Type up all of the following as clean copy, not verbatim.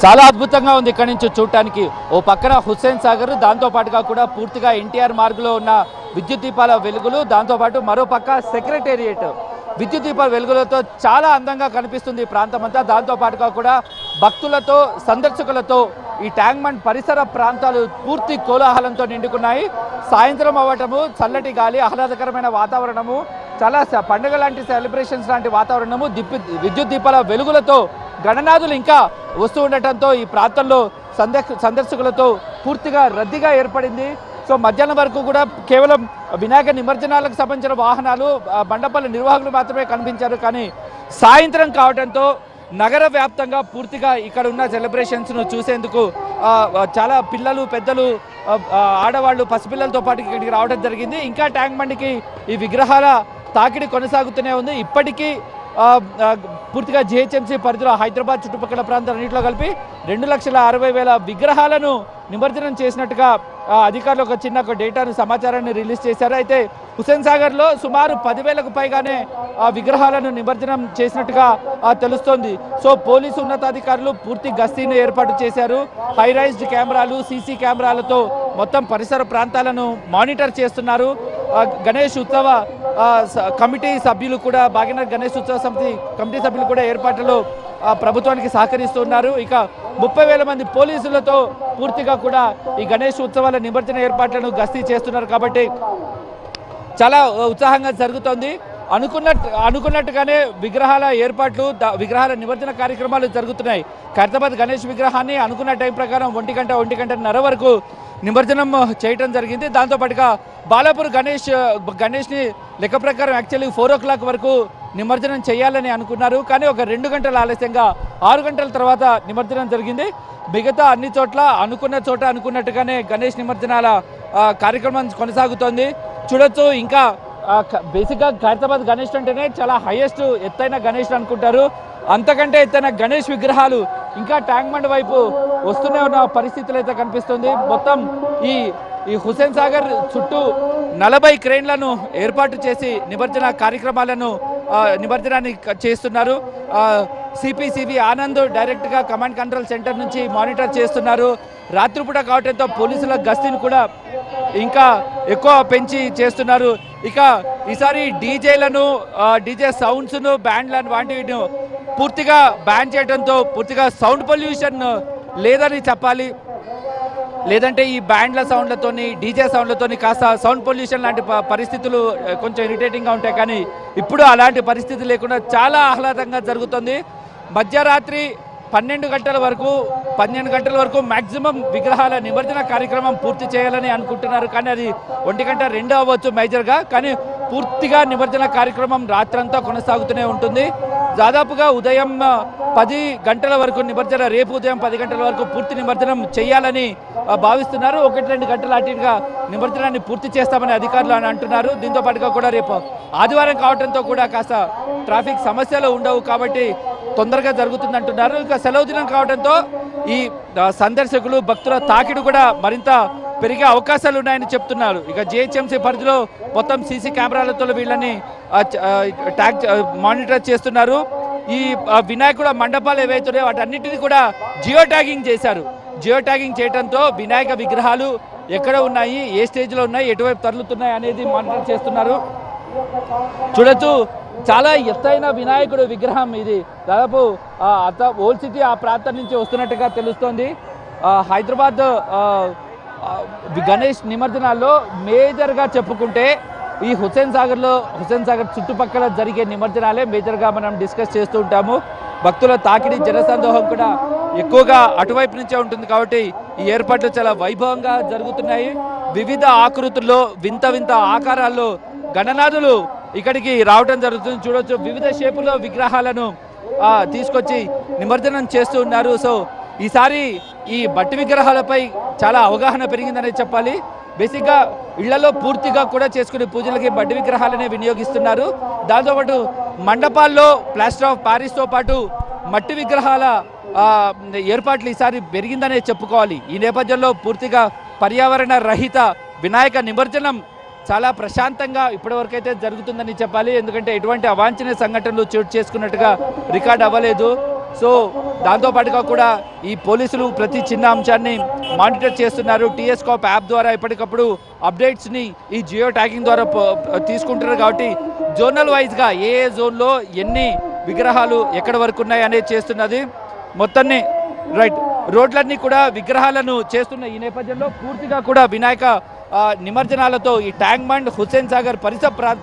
చాలా అద్భుతంగా ఉంది ఇక్కడ నుంచి చూడటానికి. ఓ పక్కన హుస్సేన్ సాగర్, దాంతోపాటుగా కూడా పూర్తిగా ఎన్టీఆర్ మార్గులో ఉన్న విద్యుత్ దీపాల వెలుగులు, దాంతోపాటు మరో పక్క సెక్రటేరియట్ విద్యుత్ దీపాల వెలుగులతో చాలా అందంగా కనిపిస్తుంది ఈ ప్రాంతం అంతా. దాంతోపాటుగా కూడా భక్తులతో, సందర్శకులతో ఈ ట్యాంక్ బండ్ పరిసర ప్రాంతాలు పూర్తి కోలాహలంతో నిండుకున్నాయి. సాయంత్రం అవ్వటము, చల్లటి గాలి, ఆహ్లాదకరమైన వాతావరణము, చాలా పండుగ లాంటి సెలబ్రేషన్స్ లాంటి వాతావరణము, విద్యుత్ దీపాల వెలుగులతో గణనాథులు ఇంకా వస్తూ ఉండటంతో ఈ ప్రాంతంలో సందర్శకులతో పూర్తిగా రద్దీగా ఏర్పడింది. సో మధ్యాహ్నం వరకు కూడా కేవలం వినాయక నిమజ్జనాలకు సంబంధించిన వాహనాలు, మండపాల నిర్వాహకులు మాత్రమే కనిపించారు. కానీ సాయంత్రం కావడంతో నగర వ్యాప్తంగా పూర్తిగా ఇక్కడ ఉన్న సెలబ్రేషన్స్ను చూసేందుకు చాలా పిల్లలు, పెద్దలు, ఆడవాళ్ళు, పసిపిల్లలతో పాటు ఇక్కడికి రావడం జరిగింది. ఇంకా ట్యాంక్ బండ్కి ఈ విగ్రహాల తాకిడి కొనసాగుతూనే ఉంది. ఇప్పటికీ పూర్తిగా జిహెచ్ఎంసీ పరిధిలో హైదరాబాద్ చుట్టుపక్కల ప్రాంతాలన్నింటిలో కలిపి 2,60,000 విగ్రహాలను నిమజ్జనం చేసినట్టుగా అధికారులు ఒక చిన్న డేటాను, సమాచారాన్ని రిలీజ్ చేశారు. అయితే హుస్సేన్ సాగర్లో సుమారు 10,000కు పైగానే విగ్రహాలను నిమజ్జనం చేసినట్టుగా తెలుస్తోంది. సో పోలీసు ఉన్నతాధికారులు పూర్తి గస్తీని ఏర్పాటు చేశారు. హైరైజ్డ్ కెమెరాలు, సీసీ కెమెరాలతో మొత్తం పరిసర ప్రాంతాలను మానిటర్ చేస్తున్నారు. గణేష్ ఉత్సవ కమిటీ సభ్యులు కూడా, భాగ్యనగర్ గణేష్ ఉత్సవ సమితి కమిటీ సభ్యులు కూడా ఏర్పాట్లలో ప్రభుత్వానికి సహకరిస్తున్నారు. ఇక 30,000 మంది పోలీసులతో పూర్తిగా కూడా ఈ గణేష్ ఉత్సవాల నిమజ్జన ఏర్పాట్లను గస్తీ చేస్తున్నారు. కాబట్టి చాలా ఉత్సాహంగా జరుగుతోంది. అనుకున్నట్టుగానే విగ్రహాల ఏర్పాట్లు, విగ్రహాల నిమజ్జన కార్యక్రమాలు జరుగుతున్నాయి. ఖైరతాబాద్ గణేష్ విగ్రహాన్ని అనుకున్న టైం ప్రకారం 1-1:30 వరకు నిమజ్జనం చేయటం జరిగింది. దాంతోపాటుగా బాలాపూర్ గణేష్ని లెక్క ప్రకారం యాక్చువల్లీ 4 o'clock వరకు నిమజ్జనం చేయాలని అనుకున్నారు. కానీ ఒక 2 గంటల ఆలస్యంగా 6 గంటల తర్వాత నిమజ్జనం జరిగింది. మిగతా అన్ని చోట్ల అనుకున్నట్టుగానే గణేష్ నిమజ్జనాల కార్యక్రమం కొనసాగుతోంది. చూడొచ్చు. ఇంకా బేసిక్గా ఖైరతాబాద్ గణేష్ అంటేనే చాలా హైయెస్ట్ ఎత్తైన గణేష్ అనుకుంటారు. అంతకంటే ఎత్తైన గణేష్ విగ్రహాలు ఇంకా ట్యాంక్ బండ్ వైపు వస్తూనే ఉన్న పరిస్థితులు అయితే కనిపిస్తుంది. మొత్తం ఈ హుస్సేన్ సాగర్ చుట్టూ 40 క్రేన్లను ఏర్పాటు చేసి నిమజ్జనాన్ని చేస్తున్నారు. సిపిసివి ఆనంద్ డైరెక్ట్గా కమాండ్ కంట్రోల్ సెంటర్ నుంచి మానిటర్ చేస్తున్నారు. రాత్రిపూట కావడంతో పోలీసుల గస్తీని కూడా ఇంకా ఎక్కువ పెంచి చేస్తున్నారు. ఇక ఈసారి డీజే సౌండ్స్ను, బ్యాండ్లను వాటిని పూర్తిగా బ్యాన్ చేయడంతో పూర్తిగా సౌండ్ పొల్యూషన్ లేదని చెప్పాలి. లేదంటే ఈ బ్యాండ్ల సౌండ్లతోని, డీజే సౌండ్లతోని కాస్త సౌండ్ పొల్యూషన్ లాంటి పరిస్థితులు కొంచెం ఇరిటేటింగ్గా ఉంటాయి. కానీ ఇప్పుడు అలాంటి పరిస్థితి లేకుండా చాలా ఆహ్లాదంగా జరుగుతుంది. మధ్యరాత్రి 12 గంటల వరకు మ్యాక్సిమం విగ్రహాల నిమజ్జన కార్యక్రమం పూర్తి చేయాలని అనుకుంటున్నారు. కానీ అది 1-2 అవ్వచ్చు మేజర్గా. కానీ పూర్తిగా నిమజ్జన కార్యక్రమం రాత్రంతా కొనసాగుతూనే ఉంటుంది. దాదాపుగా ఉదయం 10 గంటల వరకు నిమజ్జన, రేపు ఉదయం 10 గంటల వరకు పూర్తి నిమజ్జనం చేయాలని భావిస్తున్నారు. 1-2 గంటల అటుగా నిమజ్జనాన్ని పూర్తి చేస్తామని అధికారులు అంటున్నారు. దీంతో పాటుగా కూడా రేపు ఆదివారం కావడంతో కూడా కాస్త ట్రాఫిక్ సమస్యలు ఉండవు కాబట్టి తొందరగా జరుగుతుంది అంటున్నారు. ఇక సెలవు దినం కావడంతో ఈ సందర్శకులు, భక్తుల తాకిడి కూడా మరింత పెరిగే అవకాశాలు ఉన్నాయని చెప్తున్నారు. ఇక జిహెచ్ఎంసీ పరిధిలో మొత్తం సీసీ కెమెరాలతో వీళ్ళని మానిటర్ చేస్తున్నారు. ఈ వినాయకుల మండపాలు ఏవైతున్నాయో వాటన్నిటిని కూడా జియో ట్యాగింగ్ చేశారు. జియో ట్యాగింగ్ చేయడంతో వినాయక విగ్రహాలు ఎక్కడ ఉన్నాయి, ఏ స్టేజ్లో ఉన్నాయి, ఎటువైపు తరలుతున్నాయి అనేది మానిటర్ చేస్తున్నారు. చూడొచ్చు. చాలా ఎత్తైన వినాయకుడు విగ్రహం ఇది. దాదాపు ఓల్డ్ సిటీ ఆ ప్రాంతం నుంచి వస్తున్నట్టుగా తెలుస్తోంది. హైదరాబాద్ గణేష్ నిమజ్జనాల్లో మేజర్గా చెప్పుకుంటే ఈ హుస్సేన్ సాగర్ చుట్టుపక్కల జరిగే నిమజ్జనాలే మేజర్గా మనం డిస్కస్ చేస్తూ ఉంటాము. భక్తుల తాకిడి, జనసందోహం కూడా ఎక్కువగా అటువైపు నుంచే ఉంటుంది. కాబట్టి ఈ ఏర్పాట్లు చాలా వైభవంగా జరుగుతున్నాయి. వివిధ ఆకృతుల్లో, వింత ఆకారాల్లో గణనాథులు ఇక్కడికి రావడం జరుగుతుంది. చూడొచ్చు. వివిధ షేపుల్లో విగ్రహాలను తీసుకొచ్చి నిమజ్జనం చేస్తూ ఉన్నారు. సో ఈసారి ఈ మట్టి విగ్రహాలపై చాలా అవగాహన పెరిగిందనే చెప్పాలి. బేసిక్గా ఇళ్లలో పూర్తిగా కూడా చేసుకునే పూజలకి మట్టి విగ్రహాలనే వినియోగిస్తున్నారు. దాంతోపాటు మండపాల్లో ప్లాస్టర్ ఆఫ్ ప్యారిస్తో పాటు మట్టి విగ్రహాల ఏర్పాట్లు ఈసారి పెరిగిందనే చెప్పుకోవాలి. ఈ నేపథ్యంలో పూర్తిగా పర్యావరణ రహిత వినాయక నిమజ్జనం చాలా ప్రశాంతంగా ఇప్పటివరకు అయితే జరుగుతుందని చెప్పాలి. ఎందుకంటే ఎటువంటి అవాంఛనీయ సంఘటనలు చోటు చేసుకున్నట్టుగా రికార్డ్ అవ్వలేదు. సో దాంతోపాటుగా కూడా ఈ పోలీసులు ప్రతి చిన్న అంశాన్ని మానిటర్ చేస్తున్నారు. టీఎస్కాప్ యాప్ ద్వారా ఎప్పటికప్పుడు అప్డేట్స్ని ఈ జియో ట్యాగింగ్ ద్వారా తీసుకుంటున్నారు. కాబట్టి జోనల్ వైజ్గా ఏ జోన్లో ఎన్ని విగ్రహాలు ఎక్కడి వరకు ఉన్నాయి అనేది చేస్తున్నది. మొత్తాన్ని రైట్ రోడ్లన్నీ కూడా విగ్రహాలను చేస్తున్న ఈ నేపథ్యంలో పూర్తిగా కూడా వినాయక నిమజ్జనాలతో ఈ ట్యాంక్ బండ్, హుస్సేన్ సాగర్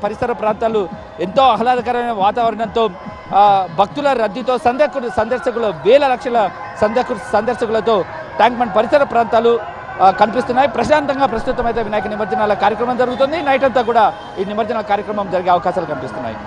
పరిసర ప్రాంతాలు ఎంతో ఆహ్లాదకరమైన వాతావరణంతో భక్తుల రద్దీతో సందర్శకులు వేల లక్షల సందర్శకులతో ట్యాంక్ బండ్ పరిసర ప్రాంతాలు కనిపిస్తున్నాయి. ప్రశాంతంగా ప్రస్తుతం అయితే వినాయక నిమజ్జనాల కార్యక్రమం జరుగుతుంది. నైట్ అంతా కూడా ఈ నిమజ్జనాల కార్యక్రమం జరిగే అవకాశాలు కనిపిస్తున్నాయి.